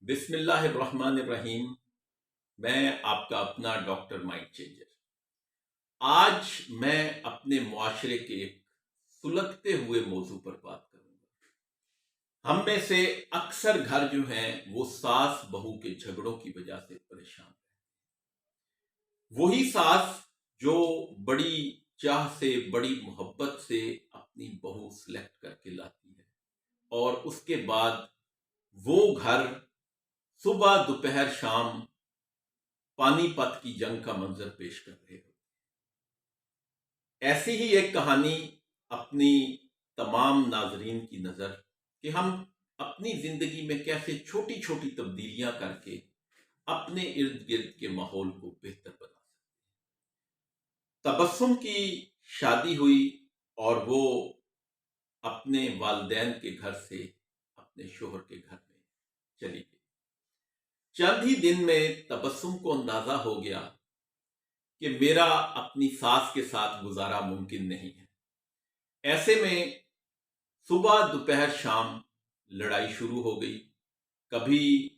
بسم اللہ الرحمن الرحیم۔ میں آپ کا اپنا ڈاکٹر مائنڈ چینجر۔ آج میں اپنے معاشرے کے ایک سلگتے ہوئے موضوع پر بات کروں گا۔ ہم میں سے اکثر گھر جو ہیں وہ ساس بہو کے جھگڑوں کی وجہ سے پریشان ہیں۔ وہی ساس جو بڑی چاہ سے بڑی محبت سے اپنی بہو سلیکٹ کر کے لاتی ہے اور اس کے بعد وہ گھر صبح دوپہر شام پانی پت کی جنگ کا منظر پیش کر رہے ہو۔ ایسی ہی ایک کہانی اپنی تمام ناظرین کی نظر کہ ہم اپنی زندگی میں کیسے چھوٹی چھوٹی تبدیلیاں کر کے اپنے ارد گرد کے ماحول کو بہتر بنا سکتے۔ تبسم کی شادی ہوئی اور وہ اپنے والدین کے گھر سے اپنے شوہر کے گھر میں چلی گئی۔ چند ہی دن میں تبسم کو اندازہ ہو گیا کہ میرا اپنی ساس کے ساتھ گزارا ممکن نہیں ہے۔ ایسے میں صبح دوپہر شام لڑائی شروع ہو گئی، کبھی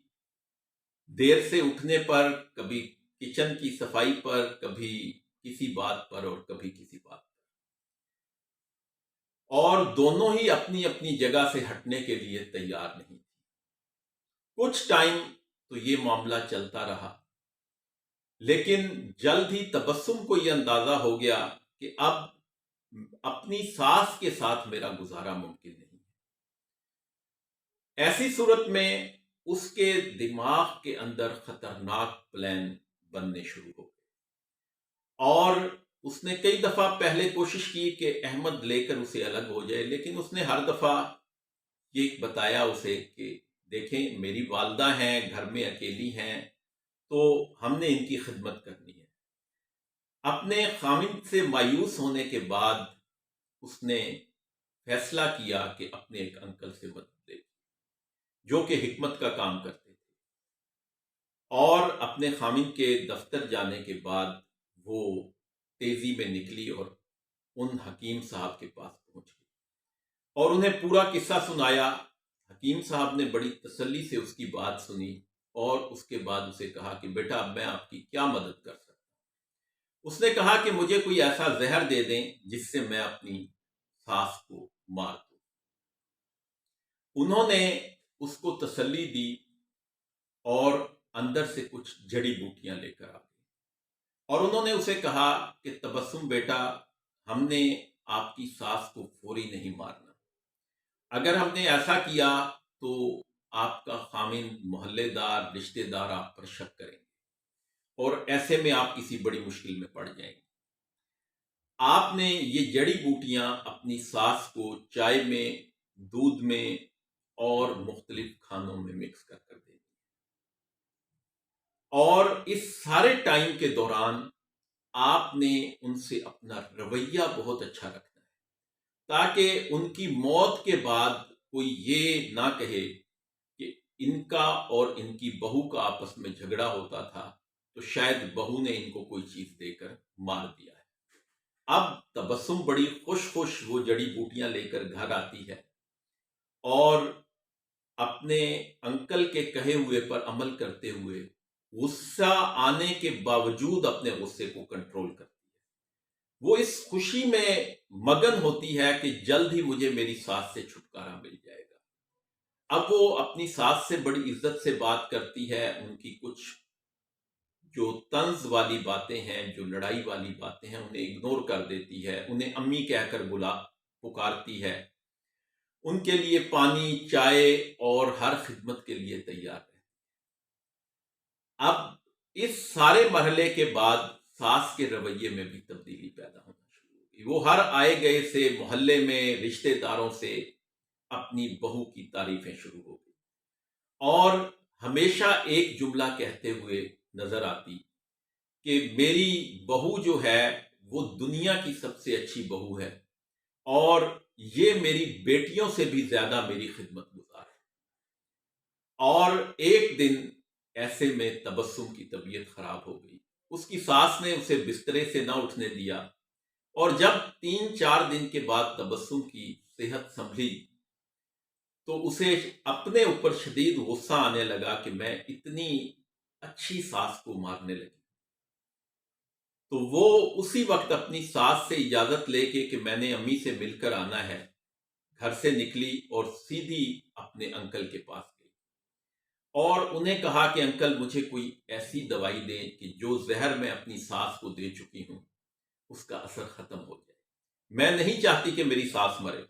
دیر سے اٹھنے پر، کبھی کچن کی صفائی پر، کبھی کسی بات پر اور کبھی کسی بات پر، اور دونوں ہی اپنی اپنی جگہ سے ہٹنے کے لیے تیار نہیں تھی۔ کچھ ٹائم تو یہ معاملہ چلتا رہا، لیکن جلد ہی تبسم کو یہ اندازہ ہو گیا کہ اب اپنی ساس کے ساتھ میرا گزارا ممکن نہیں ہے۔ ایسی صورت میں اس کے دماغ کے اندر خطرناک پلان بننے شروع ہو گئے، اور اس نے کئی دفعہ پہلے کوشش کی کہ احمد لے کر اسے الگ ہو جائے، لیکن اس نے ہر دفعہ یہ بتایا اسے کہ دیکھیں میری والدہ ہیں، گھر میں اکیلی ہیں، تو ہم نے ان کی خدمت کرنی ہے۔ اپنے خاوند سے مایوس ہونے کے بعد اس نے فیصلہ کیا کہ اپنے ایک انکل سے مدد لے، جو کہ حکمت کا کام کرتے تھے، اور اپنے خاوند کے دفتر جانے کے بعد وہ تیزی میں نکلی اور ان حکیم صاحب کے پاس پہنچ گئی اور انہیں پورا قصہ سنایا۔ حکیم صاحب نے بڑی تسلی سے اس کی بات سنی اور اس کے بعد اسے کہا کہ بیٹا اب میں آپ کی کیا مدد کر سکتا ہوں۔ اس نے کہا کہ مجھے کوئی ایسا زہر دے دیں جس سے میں اپنی ساس کو مار دوں۔ انہوں نے اس کو تسلی دی اور اندر سے کچھ جڑی بوٹیاں لے کر آ گئے، اور انہوں نے اسے کہا کہ تبسم بیٹا، ہم نے آپ کی ساس کو فوری نہیں مارنا، اگر ہم نے ایسا کیا تو آپ کا خاوند، محلے دار، رشتے دار آپ پر شک کریں گے اور ایسے میں آپ کسی بڑی مشکل میں پڑ جائیں گے۔ آپ نے یہ جڑی بوٹیاں اپنی ساس کو چائے میں، دودھ میں اور مختلف کھانوں میں مکس کر کر دیں، اور اس سارے ٹائم کے دوران آپ نے ان سے اپنا رویہ بہت اچھا رکھنا ہے، تاکہ ان کی موت کے بعد کوئی یہ نہ کہے کہ ان کا اور ان کی بہو کا آپس میں جھگڑا ہوتا تھا تو شاید بہو نے ان کو کوئی چیز دے کر مار دیا ہے۔ اب تبسم بڑی خوش وہ جڑی بوٹیاں لے کر گھر آتی ہے اور اپنے انکل کے کہے ہوئے پر عمل کرتے ہوئے غصہ آنے کے باوجود اپنے غصے کو کنٹرول کرتی ہے۔ وہ اس خوشی میں مگن ہوتی ہے کہ جلد ہی مجھے میری ساس سے چھٹکارا مل جائے گا۔ اب وہ اپنی ساس سے بڑی عزت سے بات کرتی ہے، ان کی کچھ جو طنز والی باتیں ہیں، جو لڑائی والی باتیں ہیں، انہیں اگنور کر دیتی ہے، انہیں امی کہہ کر پکارتی ہے، ان کے لیے پانی، چائے اور ہر خدمت کے لیے تیار ہے۔ اب اس سارے مرحلے کے بعد ساس کے رویے میں بھی تبدیلی پیدا ہونا شروع ہوگی۔ وہ ہر آئے گئے سے، محلے میں رشتے داروں سے اپنی بہو کی تعریفیں شروع ہو گئی، اور ہمیشہ ایک جملہ کہتے ہوئے نظر آتی کہ میری بہو جو ہے وہ دنیا کی سب سے اچھی بہو ہے، اور یہ میری بیٹیوں سے بھی زیادہ میری خدمت گزار ہے۔ اور ایک دن ایسے میں تبسم کی طبیعت خراب ہو گئی، اس کی ساس نے اسے بسترے سے نہ اٹھنے دیا، اور جب 3-4 دن کے بعد تبسم کی صحت سنبھلی تو اسے اپنے اوپر شدید غصہ آنے لگا کہ میں اتنی اچھی ساس کو مارنے لگی۔ تو وہ اسی وقت اپنی ساس سے اجازت لے کے کہ میں نے امی سے مل کر آنا ہے، گھر سے نکلی اور سیدھی اپنے انکل کے پاس گئی اور انہیں کہا کہ انکل مجھے کوئی ایسی دوائی دیں کہ جو زہر میں اپنی ساس کو دے چکی ہوں اس کا اثر ختم ہو جائے۔ میں نہیں چاہتی کہ میری ساس مرے،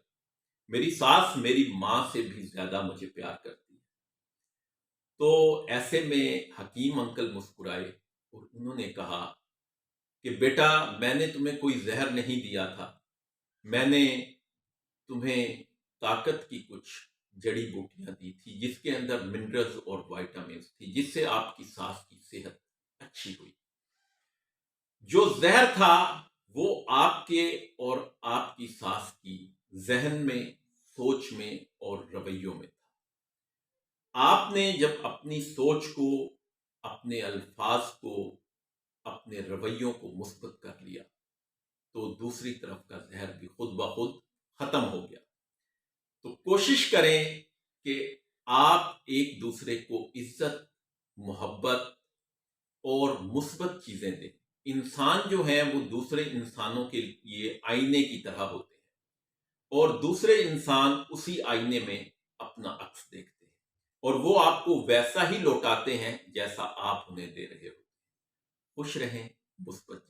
میری ساس میری ماں سے بھی زیادہ مجھے پیار کرتی ہے۔ تو ایسے میں حکیم انکل مسکرائے اور انہوں نے کہا کہ بیٹا میں نے تمہیں کوئی زہر نہیں دیا تھا، میں نے تمہیں طاقت کی کچھ جڑی بوٹیاں دی تھی جس کے اندر منرلز اور وائٹامنز تھی، جس سے آپ کی سانس کی صحت اچھی ہوئی۔ جو زہر تھا وہ آپ کے اور آپ کی سانس کی ذہن میں، سوچ میں اور رویوں میں تھا۔ آپ نے جب اپنی سوچ کو، اپنے الفاظ کو، اپنے رویوں کو مثبت کر لیا تو دوسری طرف کا زہر بھی خود بخود ختم ہو گیا۔ تو کوشش کریں کہ آپ ایک دوسرے کو عزت، محبت اور مثبت چیزیں دیں۔ انسان جو ہیں وہ دوسرے انسانوں کے لیے آئینے کی طرح ہوتے ہیں اور دوسرے انسان اسی آئینے میں اپنا عکس دیکھتے ہیں اور وہ آپ کو ویسا ہی لوٹاتے ہیں جیسا آپ انہیں دے رہے ہو۔ خوش رہیں، مثبت